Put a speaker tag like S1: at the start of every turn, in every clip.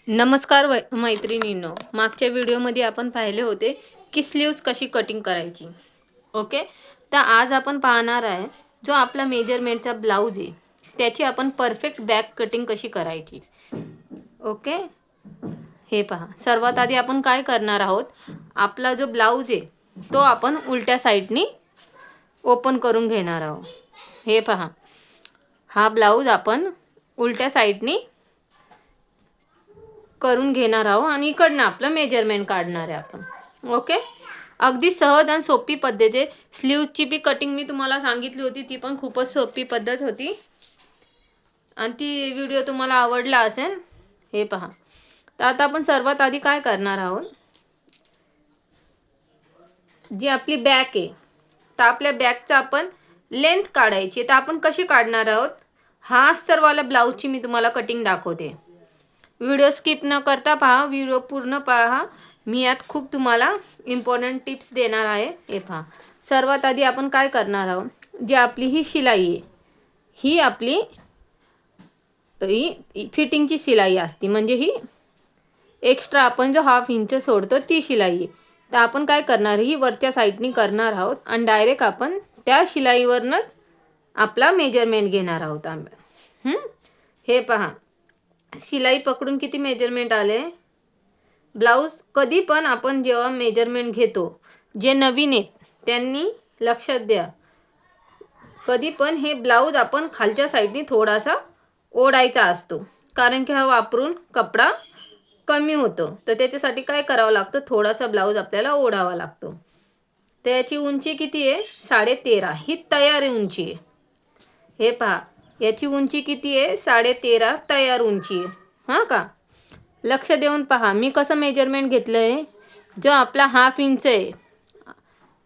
S1: नमस्कार मैत्रिणींनो, मागच्या व्हिडिओमध्ये आपण पाहिले होते की स्लीव्स कशी कटिंग करायची. ओके, तर आज आपण पाहणार आहे जो आपला मेजरमेंटचा ब्लाऊज आहे त्याची आपण परफेक्ट बॅक कटिंग कशी करायची. ओके, हे पहा. सर्वात आधी आपण काय करणार आहोत, आपला जो ब्लाऊज आहे तो आपण उलट्या साईडनी ओपन करून घेणार आहोत. हे पहा, हा ब्लाऊज आपण उलट्या साईडनी करून घेणार आहोत आणि इकडनं आपलं मेजरमेंट काढणार आहे आपण. ओके, अगदी सहज आणि सोपी पद्धत आहे. स्लीव्हची बी कटिंग मी तुम्हाला सांगितली होती, ती पण खूपच सोपी पद्धत होती आणि ती व्हिडिओ तुम्हाला आवडला असेल. हे पहा, तर आता आपण सर्वात आधी काय करणार आहोत, जी आपली बॅक आहे तर आपल्या बॅकचा आपण लेंथ काढायची. तर आपण कशी काढणार आहोत, हा अस्तरवाला ब्लाऊजची मी तुम्हाला कटिंग दाखवते. व्हिडिओ स्किप न करता पहा, व्हिडिओ पूर्ण पहा. मी यात खूप तुम्हाला इम्पॉर्टंट टिप्स देणार आहे. हे पहा, सर्वात आधी आपण काय करणार आहोत, जी आपली ही शिलाई आहे ही आपली फिटिंगची शिलाई असते, म्हणजे ही एक्स्ट्रा आपण जो 1/2 इंच सोडतो ती शिलाई आहे. तर आपण काय करणार, ही वरच्या साईडनी करणार आहोत आणि डायरेक्ट आपण त्या शिलाईवरनंच आपला मेजरमेंट घेणार आहोत. हे पहा, शिलाई पकडून किती मेजरमेंट आले. ब्लाऊज कधी पण आपण जेव्हा मेजरमेंट घेतो, जे नवीन आहेत त्यांनी लक्षात द्या, कधी पण हे ब्लाऊज आपण खालच्या साईडनी थोडासा ओढायचा असतो, कारण की हा वापरून कपडा कमी होतो. तर त्याच्यासाठी काय करावं लागतं, थोडासा ब्लाऊज आपल्याला ओढावा लागतो. त्याची उंची किती आहे, 13.5. ही तयार उंची आहे. हे पहा, याची उंची किती आहे, 13.5 तयार उंची आहे. हां का, लक्ष देऊन पहा मी कसं मेजरमेंट घेतलं आहे. जो आपला 1/2 इंच आहे,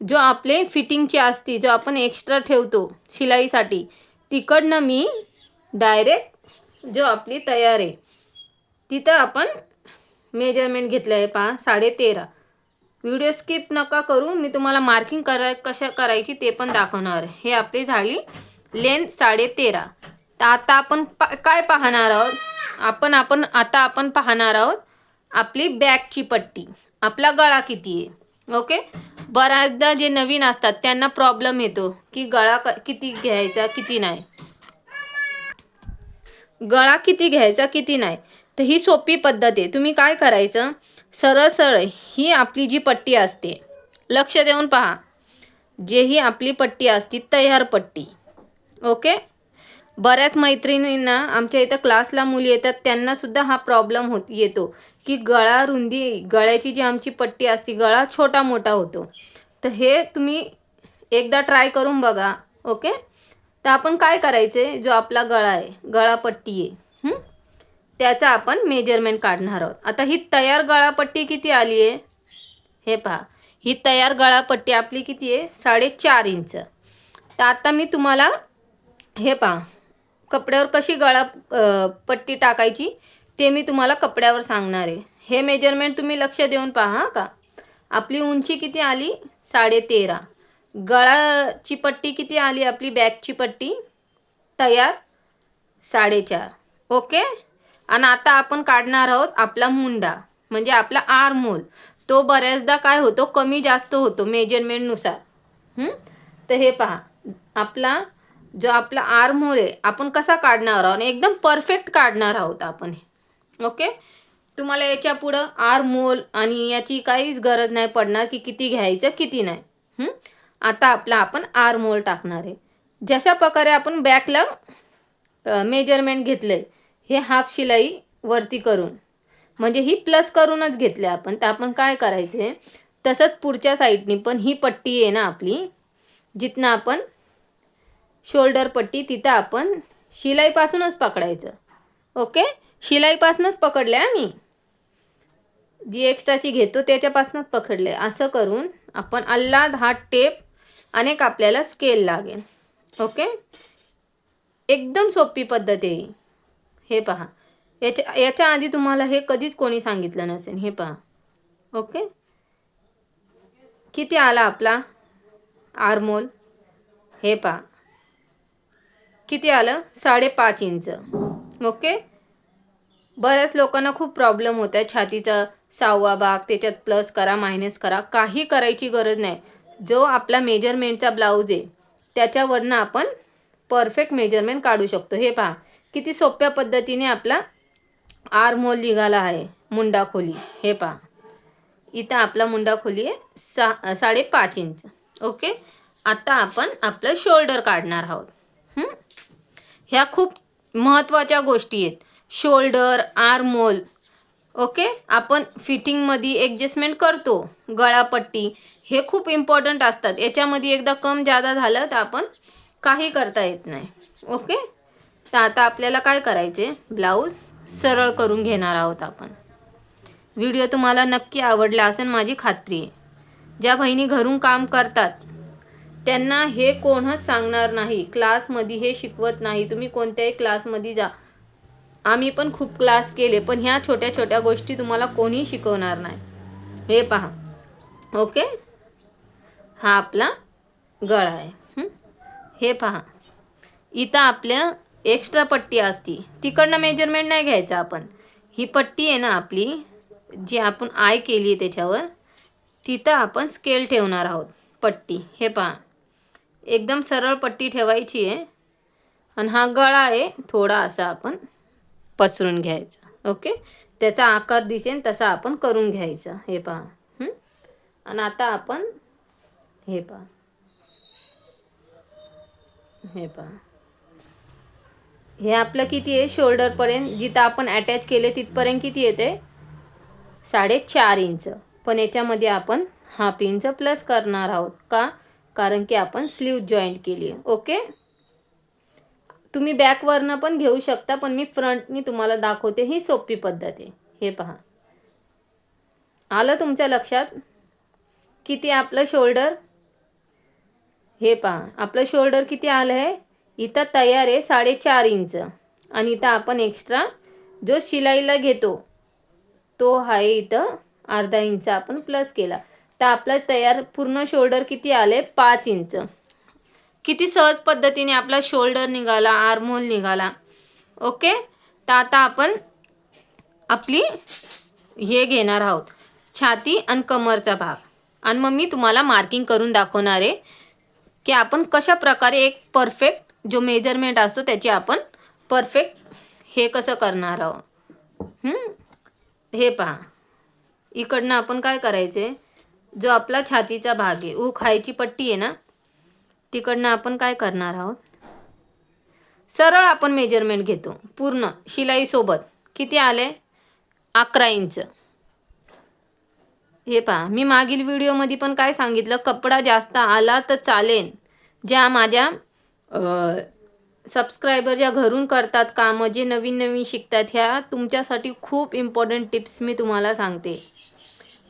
S1: जो आपले फिटिंगची असती, जो आपण एक्स्ट्रा ठेवतो शिलाईसाठी, तिकडनं मी डायरेक्ट जो आपली तयार आहे तिथं आपण मेजरमेंट घेतलं आहे. पहा, 13.5. व्हिडिओ स्किप नका करू, मी तुम्हाला मार्किंग कशा करायची ते पण दाखवणार. हे आपली झाली लेंथ 13.5. तर आता आपण काय पाहणार आहोत, आपण पाहणार आहोत आपली बॅकची पट्टी, आपला गळा किती आहे. ओके, बऱ्याचदा जे नवीन असतात त्यांना प्रॉब्लेम येतो की गळा किती घ्यायचा किती नाही, गळा किती घ्यायचा किती नाही. तर ही सोपी पद्धत आहे. तुम्ही काय करायचं, सरळ सरळ ही आपली जी पट्टी असते, लक्ष देऊन पहा, जे ही आपली पट्टी असते तयार पट्टी. ओके, बऱ्याच मैत्रिणींना आमच्या इथं क्लासला मुली येतात त्यांना सुद्धा हा प्रॉब्लेम येतो की गळा रुंदी, गळ्याची जी आमची पट्टी असते गळा छोटा मोठा होतो. तर हे तुम्ही एकदा ट्राय करून बघा. ओके, तर आपण काय करायचे, जो आपला गळा आहे, गळापट्टी आहे, त्याचा आपण मेजरमेंट काढणार आहोत. आता ही तयार गळापट्टी किती आली आहे, हे पहा, ही तयार गळापट्टी आपली किती आहे, 4.5 इंच. तर आता मी तुम्हाला हे पहा, कपड्यावर कशी पट्टी टाकायची ते मी तुम्हाला कपड्यावर सांगणार आहे. हे मेजरमेंट तुम्ही लक्ष देऊन पहा का. आपली उंची किती आली, 13.5. गळाची पट्टी किती आली, आपली बॅकची पट्टी तयार 4.5. ओके, आणि आता आपण काढणार आहोत आपला मुंडा, म्हणजे आपला आर्म होल. तो बऱ्याचदा काय होतो, कमी जास्त होतो मेजरमेंटनुसार. तर हे पहा, जो आपला आर्म होल आहे आपण कसा काढणार आहोत, एकदम परफेक्ट काढणार आहोत आपण. ओके, तुम्हाला याच्या पुढं आर्म होल आणि याची काहीच गरज नाही पडणार की किती घ्यायचं किती नाही. आता आपण आर्म होल टाकणार आहे. जशा प्रकारे आपण बॅकला मेजरमेंट घेतलंय, हे हाफ शिलाई वरती करून, म्हणजे ही प्लस करूनच घेतले आपण. तर आपण काय करायचे, तसंच पुढच्या साईडनी पण ही पट्टी आहे ना आपली, जिथनं आपण शोल्डर पट्टी, तिथं आपण शिलाईपासूनच पकडायचं. ओके, शिलाईपासूनच पकडले, मी जी एक्स्ट्राची घेतो त्याच्यापासूनच पकडले. असं करून आपण अल्लाद हा टेप अनेक आपल्याला स्केल लागेल. ओके, एकदम सोपी पद्धत आहे. हे पहा, याच्या आधी तुम्हाला हे कधीच कोणी सांगितलं नसेल. हे पहा, ओके, किती आला आपला आर्म होल, हे पहा किती आलं, 5.5 इंच. ओके, बऱ्याच लोकांना खूप प्रॉब्लेम होत आहे. छातीचा 6वा भाग, त्याच्यात प्लस करा, मायनस करा, काही करायची गरज नाही. जो आपला मेजरमेंटचा ब्लाऊज आहे त्याच्यावरनं आपण परफेक्ट मेजरमेंट काढू शकतो. हे पहा किती सोप्या पद्धतीने आपला आर्म होल निघाला आहे. मुंडा खोली हे पहा, इथं आपला मुंडा खोली आहे 5.5 इंच. ओके, आता आपण आपलं शोल्डर काढणार आहोत. ह्या खूप महत्त्वाच्या गोष्टी आहेत. Shoulder, arm hole. ओके, आपण फिटिंगमध्ये ॲडजस्टमेंट करतो. गळापट्टी हे खूप इम्पॉर्टंट असतात. याच्यामध्ये एकदा कम जादा झालं तर आपण काही करता येत नाही. ओके, तर आता आपल्याला काय करायचे, ब्लाऊज सरळ करून घेणार आहोत आपण. व्हिडिओ तुम्हाला नक्की आवडला असेल माझी खात्री आहे. ज्या बहिणी घरून काम करतात त्यांना हे कोणच सांगणार नाही, क्लासमध्ये हे शिकवत नाही. तुम्ही कोणत्याही क्लासमध्ये जा, आम्ही पण खूप क्लास केले, पण ह्या छोट्या छोट्या गोष्टी तुम्हाला कोणी शिकवणार नाही. हे पहा. ओके, हा आपला गळा आहे. हे पहा, इथं आपल्या एक्स्ट्रा पट्टी असती, तिकडनं मेजरमेंट नाही घ्यायचं आपण. ही पट्टी आहे ना आपली, जी आपण आय केली आहे त्याच्यावर, तिथं आपण स्केल ठेवणार आहोत. पट्टी हे पहा, एकदम सरळ पट्टी ठेवायची आहे. आणि हा गळा आहे, थोडा असा आपण पसरून घ्यायचा. ओके, त्याचा आकार दिसेल तसा आपण करून घ्यायचा. हे पहा. आणि आता आपण हे पहा, हे पहा, हे आपलं किती आहे, शोल्डरपर्यंत जिथं आपण अटॅच केले तिथपर्यंत किती येते, 4.5 इंच. पण याच्यामध्ये आपण 1/2 इंच प्लस करणार आहोत. का, कारण की आपण स्लीव जॉईंट केली आहे. ओके, तुम्ही बॅकवरनं पण घेऊ शकता, पण मी फ्रंटनी तुम्हाला दाखवते, ही सोपी पद्धत आहे. हे पहा, आलं तुमच्या लक्षात किती आपलं शोल्डर. हे पहा, आपलं शोल्डर किती आलं आहे, इथं तयार आहे 4.5 इंच. आणि इथं आपण एक्स्ट्रा जो शिलाईला घेतो तो आहे इथं अर्धा इंच आपण प्लस केला, तर आपलं तयार पूर्ण शोल्डर किती आले, 5 इंच. किती सहज पद्धतीने आपला शोल्डर निघाला, आर्म होल निघाला. ओके, तर आता आपण आपली हे घेणार आहोत, छाती आणि कमरचा भाग. आणि मग मी तुम्हाला मार्किंग करून दाखवणार आहे की आपण कशा प्रकारे एक परफेक्ट जो मेजरमेंट असतो त्याची आपण परफेक्ट हे कसं करणार आहोत. हे पहा, इकडनं आपण काय करायचे, जो आपला छातीचा भाग आहे, खायची पट्टी आहे ना, तिकडनं आपण काय करणार आहोत, सरळ आपण मेजरमेंट घेतो पूर्ण शिलाईसोबत. किती आले, 11 इंच. हे पहा, मी मागील व्हिडिओमध्ये पण काय सांगितलं, कपडा जास्त आला तर चालेल. ज्या माझ्या सबस्क्रायबर ज्या घरून करतात कामं, जे नवीन नवीन शिकतात, ह्या तुमच्यासाठी खूप इम्पॉर्टंट टिप्स मी तुम्हाला सांगते.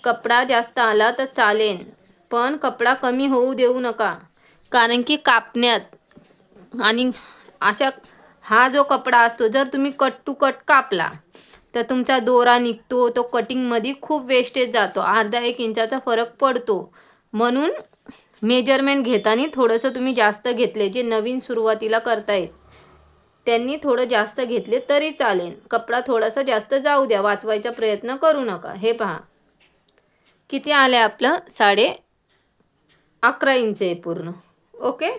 S1: कपडा जास्त आला तर चालेल, पण कपडा कमी होऊ देऊ नका. कारण की कापण्यात आणि अशा हा जो कपडा असतो, जर तुम्ही कट टू कट कापला तर तुमचा दोरा निघतो, तो कटिंगमध्ये खूप वेस्टेज जातो, अर्धा 1 इंचाचा फरक पडतो. म्हणून मेजरमेंट घेताना थोडंसं तुम्ही जास्त घेतले, जे नवीन सुरुवातीला करतायत त्यांनी थोडं जास्त घेतले तरी चालेल. कपडा थोडासा जास्त जाऊ द्या, वाचवायचा प्रयत्न करू नका. हे पहा, किती आले आपलं, 11.5 इंच आहे पूर्ण. ओके,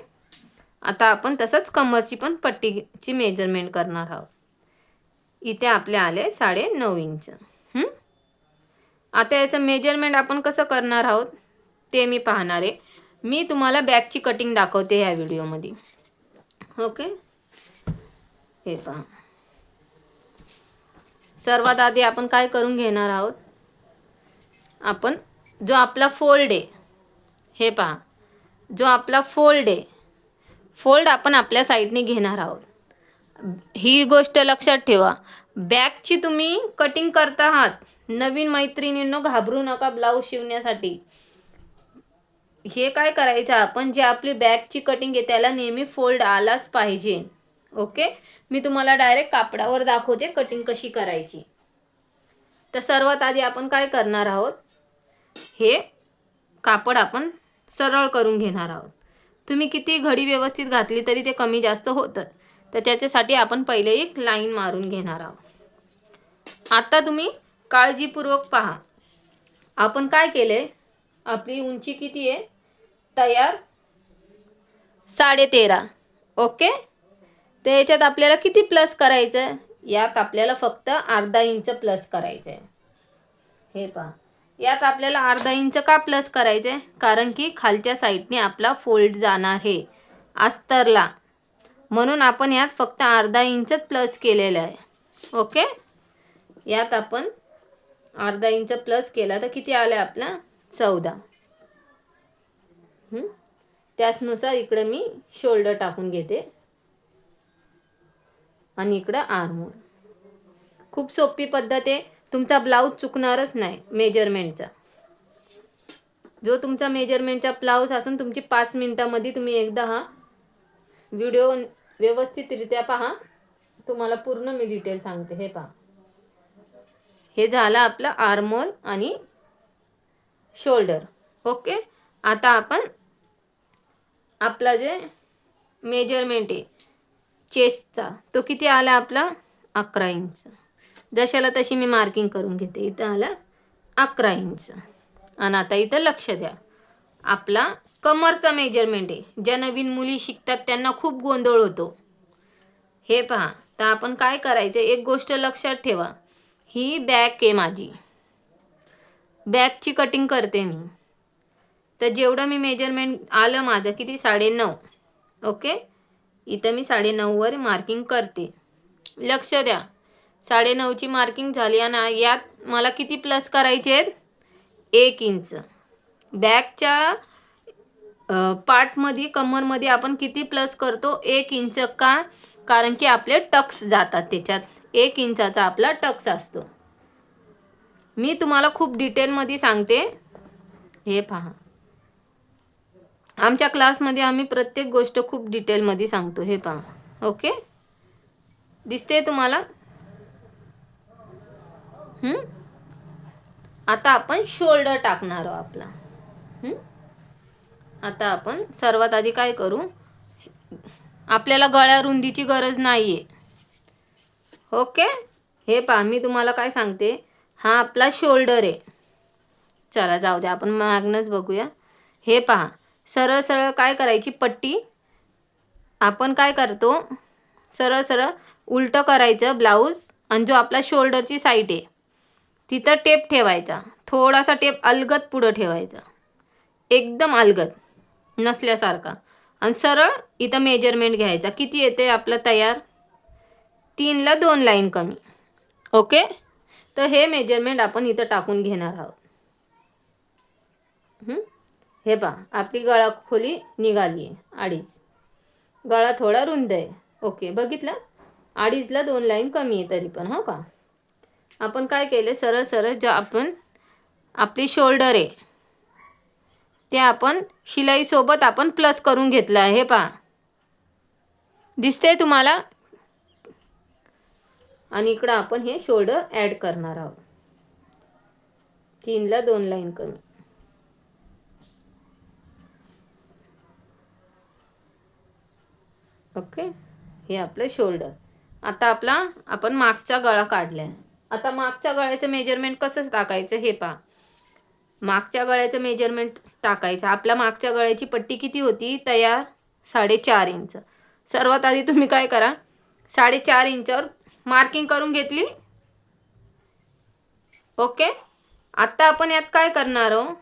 S1: आता आपण तसंच कमरची पण पट्टीची मेजरमेंट करणार आहोत. इथे आपले आले 9.5 इंच. आता याचं मेजरमेंट आपण कसं करणार आहोत ते मी पाहणार आहे. मी तुम्हाला बॅकची कटिंग दाखवते ह्या व्हिडिओमध्ये. ओके, हे पहा, सर्वात आधी आपण काय करून घेणार आहोत, आपण जो आपला फोल्ड आहे, हे पहा, जो आपला फोल्ड आहे, फोल्ड आपण आपल्या साईडने घेणार आहोत. ही गोष्ट लक्षात ठेवा, बॅकची तुम्ही कटिंग करता आहात, नवीन मैत्रिणींनो घाबरू नका ब्लाऊज शिवण्यासाठी. हे काय करायचं, आपण जे आपली बॅकची कटिंग आहे त्याला नेहमी फोल्ड आलाच पाहिजे. ओके, मी तुम्हाला डायरेक्ट कापडावर दाखवते कटिंग कशी करायची. तर सर्वात आधी आपण काय करणार आहोत, हे कापड आपण सरळ करून घेणार आहोत. तुम्ही किती घडी व्यवस्थित घातली तरी ते कमी जास्त होतं, तर त्याच्यासाठी आपण पहिले एक लाईन मारून घेणार आहोत. आता तुम्ही काळजीपूर्वक पहा. आपण काय केले, आपली उंची किती आहे तयार 13.5. ओके. तर याच्यात आपल्याला किती प्लस करायचं, यात आपल्याला फक्त अर्धा इंच प्लस करायचं आहे. हे पहा, यात आपल्याला अर्धा इंच का प्लस करायचं आहे, कारण की खालच्या साईडने आपला फोल्ड जाणार आहे अस्तरला, म्हणून आपण यात फक्त अर्धा इंचच प्लस केलेलं आहे. ओके. यात आपण अर्धा इंच प्लस केला तर किती आलं आपला 14. त्याचनुसार इकडे मी शोल्डर टाकून घेते आणि इकडं आर्महोल. खूप सोपी पद्धत आहे, तुमचा ब्लाऊज चुकणारच नाही मेजरमेंटचा. जो तुमचा मेजरमेंटचा ब्लाऊज असेल तुमची 5 मिनिटांमध्ये तुम्ही एकदा हा व्हिडिओ व्यवस्थितरित्या पहा, तुम्हाला पूर्ण मी डिटेल सांगते. हे पहा, हे झालं आपलं आर्महोल आणि शोल्डर. ओके. आता आपण आपला जे मेजरमेंट आहे चेस्टचा तो किती आला आपला 11 इंच. जशाला तशी मी मार्किंग करून घेते. इथं आला 11 इंच. आणि आता इथं लक्ष द्या, आपला कमरचा मेजरमेंट आहे. ज्या नवीन मुली शिकतात त्यांना खूप गोंधळ होतो. हे पहा, तर आपण काय करायचं, एक गोष्ट लक्षात ठेवा, ही बॅक आहे माझी, बॅकची कटिंग करते मी. तर जेवढं मी मेजरमेंट आलं माझं किती 9.5. ओके. इथं मी 9.5 वर मार्किंग करते. लक्ष द्या, 9.5ची मार्किंग झाली आणि यात मला किती प्लस करायचे आहेत 1 इंच. बॅकच्या पार्टमध्ये कमरमध्ये आपण किती प्लस करतो 1 इंच. का, कारण की आपले टक्स जातात त्याच्यात, 1 इंचाचा आपला टक्स असतो. मी तुम्हाला खूप डिटेलमध्ये सांगते. हे पहा, आमच्या क्लासमध्ये आम्ही प्रत्येक गोष्ट खूप डिटेलमध्ये सांगतो. हे पहा. ओके. दिसते तुम्हाला. आता आपण शोल्डर टाकणार आहोत आपला. आता आपण सर्वात आधी काय करू, आपल्याला गळ्या रुंदीची गरज नाहीये. ओके. हे पहा, मी तुम्हाला काय सांगते, हा आपला शोल्डर आहे. चला जाऊ द्या, आपण मागणंच बघूया. हे पहा, सरळ सरळ काय करायची पट्टी, आपण काय करतो सरळ सरळ उलटं करायचं ब्लाऊज, आणि जो आपला शोल्डरची साईड आहे तिथं टेप ठेवायचा, थोडासा टेप अलगद पुढं ठेवायचा, एकदम अलगद नसल्यासारखा, आणि सरळ इथं मेजरमेंट घ्यायचा. किती येते आपलं तयार 3 ला 2 लाईन कमी. ओके. तर हे मेजरमेंट आपण इथं टाकून घेणार आहोत. हे पहा, आपली गळा खोली निघाली आहे 2.5. गळा थोडा रुंद आहे. ओके. बघितलं, 2.5 ला 2 लाईन कमी आहे तरी पण. हो का. आपण काय केले, सरळ सरळ जे आपण आपली शोल्डर आहे ते आपण शिलाईसोबत आपण प्लस करून घेतलं आहे. हे पहा, दिसते तुम्हाला. आणि इकडं आपण हे शोल्डर ॲड करणार आहोत, 3 ला 2 लाईन कमी. ओके. हे आपलं शोल्डर. आता आपण मागचा गळा काढलाय. आता मागच्या गळ्याचं मेजरमेंट कसं टाकायचं हे पहा. मागच्या गळ्याचं मेजरमेंट टाकायचं. आपल्या मागच्या गळ्याची पट्टी किती होती तयार 4.5 इंच. सर्वात आधी तुम्ही काय करा, 4.5 इंचावर मार्किंग करून घेतली. ओके. आता आपण यात काय करणार आहोत,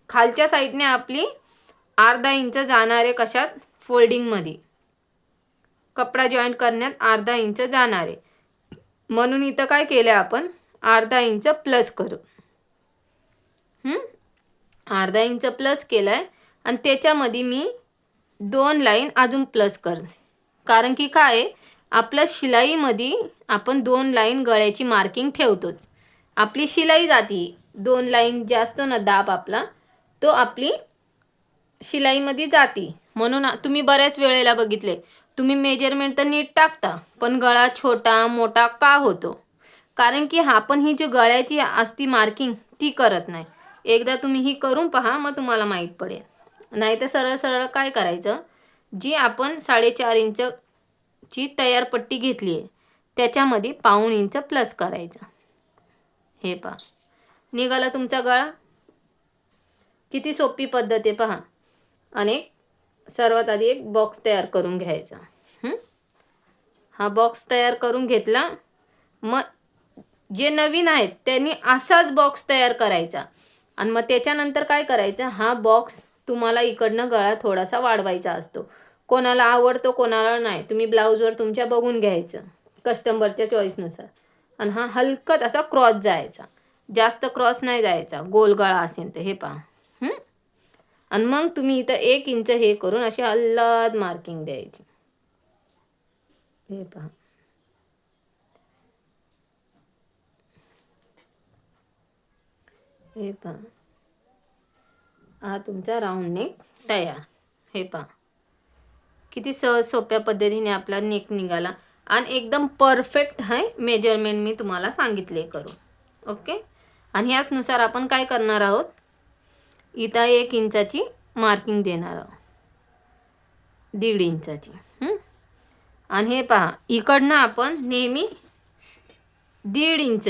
S1: खालच्या साईडने आपली अर्धा इंच जाणार आहे कशात, फोल्डिंगमध्ये. कपडा जॉईंट करण्यात अर्धा इंच जाणार आहे, म्हणून इथं काय केलं आपण अर्धा इंच प्लस करू. अर्धा इंच प्लस केलाय आणि त्याच्यामध्ये मी 2 लाईन अजून प्लस करते. कारण की काय, आपल्या शिलाईमध्ये आपण 2 लाईन गळ्याची मार्किंग ठेवतोच. आपली शिलाई जाती 2 लाईन जास्त ना, दाब आपला तो आपली शिलाईमध्ये जाती. म्हणून तुम्ही बऱ्याच वेळेला बघितले, तुम्ही मेजरमेंट तर नीट टाकता पण गळा छोटा मोठा का होतो, कारण की आपण ही जी गळ्याची असती मार्किंग ती करत नाही. एकदा तुम्ही ही करून पहा, मग तुम्हाला माहीत पडेल. नाही तर सरळ सरळ काय करायचं, जी आपण 4.5 इंचची तयार पट्टी घेतली आहे त्याच्यामध्ये 1/2 इंच प्लस करायचं. हे पहा निघाला तुमचा गळा. किती सोपी पद्धत आहे पहा. आणि सर्वात आधी एक बॉक्स तयार करून घ्यायचा. हा बॉक्स तयार करून घेतला. मग जे नवीन आहेत त्यांनी असाच बॉक्स तयार करायचा. आणि मग त्याच्यानंतर काय करायचं, हा बॉक्स तुम्हाला इकडनं गळा थोडासा वाढवायचा असतो. कोणाला आवडतो कोणाला नाही, तुम्ही ब्लाऊजवर तुमच्या बघून घ्यायचं कस्टमरच्या चॉईसनुसार. आणि हा हलकत असा क्रॉस जायचा, जास्त क्रॉस नाही जायचा, गोल गळा असेल तर. हे पहा. आणि मग तुम्ही इथं 1 इंच हे करून अशी हल्लात मार्किंग द्यायची. हे पहा. हे पहा, हा तुमचा राऊंड नेक तयार. हे पहा किती सहज सोप्या पद्धतीने आपला नेक निघाला. आणि एकदम परफेक्ट आहे मेजरमेंट मी तुम्हाला सांगितले करून. ओके. आणि ह्याचनुसार आपण काय करणार आहोत, इथं 1 इंचाची मार्किंग देणार आहोत, 1.5 इंचाची. आणि हे पहा इकडनं आपण नेहमी 1.5 इंच,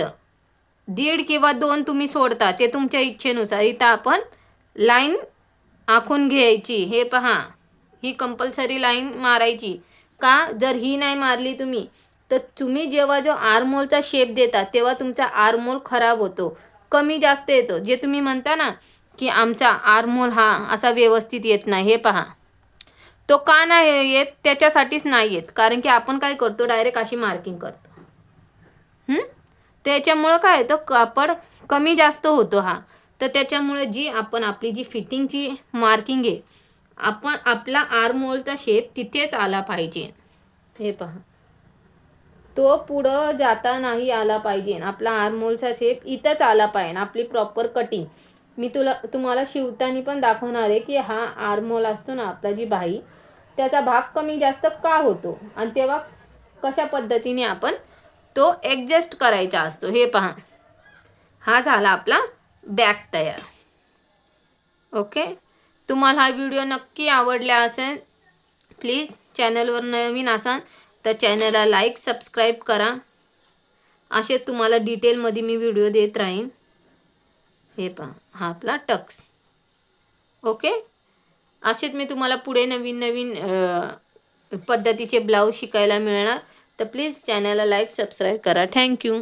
S1: 1.5 किंवा 2 तुम्ही सोडता ते तुमच्या इच्छेनुसार. इथं आपण लाईन आखून घ्यायची. हे पहा ही कंपल्सरी लाईन मारायची. का, जर ही नाही मारली तुम्ही तर तुम्ही जेव्हा जो आर्महोलचा शेप देता तेव्हा तुमचा आर्महोल खराब होतो, कमी जास्त येतो. जे तुम्ही म्हणता ना की आमचा आर्महोल हा असा व्यवस्थित येत नाही, हे पहा तो का नाही येत, त्याच्यासाठीच नाही येत. कारण की आपण काय करतो, डायरेक्ट अशी मार्किंग करतो. त्याच्यामुळं काय होतं, कापड कमी जास्त होतो हा. तर त्याच्यामुळे जी आपण आपली जी फिटिंगची मार्किंग आहे, आपण आपला आर्महोलचा शेप तिथेच आला पाहिजे. हे पहा तो पुढं जाता नाही आला पाहिजे. आपला आर्महोलचा शेप इथंच आला पाहिजे. आपली प्रॉपर कटिंग मी तुम्हाला शिवताना पण दाखवणार आहे की हा आर्महोल असतो ना आपला, जी बाही, त्याचा भाग कमी जास्त का होतो आणि तेव्हा कशा पद्धतीने आपण तो ॲडजस्ट करायचा असतो. हे पहा हा झाला आपला बॅक तयार. ओके. तुम्हाला हा व्हिडिओ नक्की आवडला असेल. प्लीज चॅनलवर नवीन असाल तर चॅनलला लाईक सबस्क्राईब करा. असे तुम्हाला डिटेलमध्ये मी व्हिडिओ देत राहीन. हे पहा हा आपला टक्स. ओके. असेच मी तुम्हाला पुढे नवीन नवीन पद्धतीचे ब्लाऊज शिकायला मिळणार. तर प्लीज चॅनलला लाईक सबस्क्राईब करा. थँक्यू.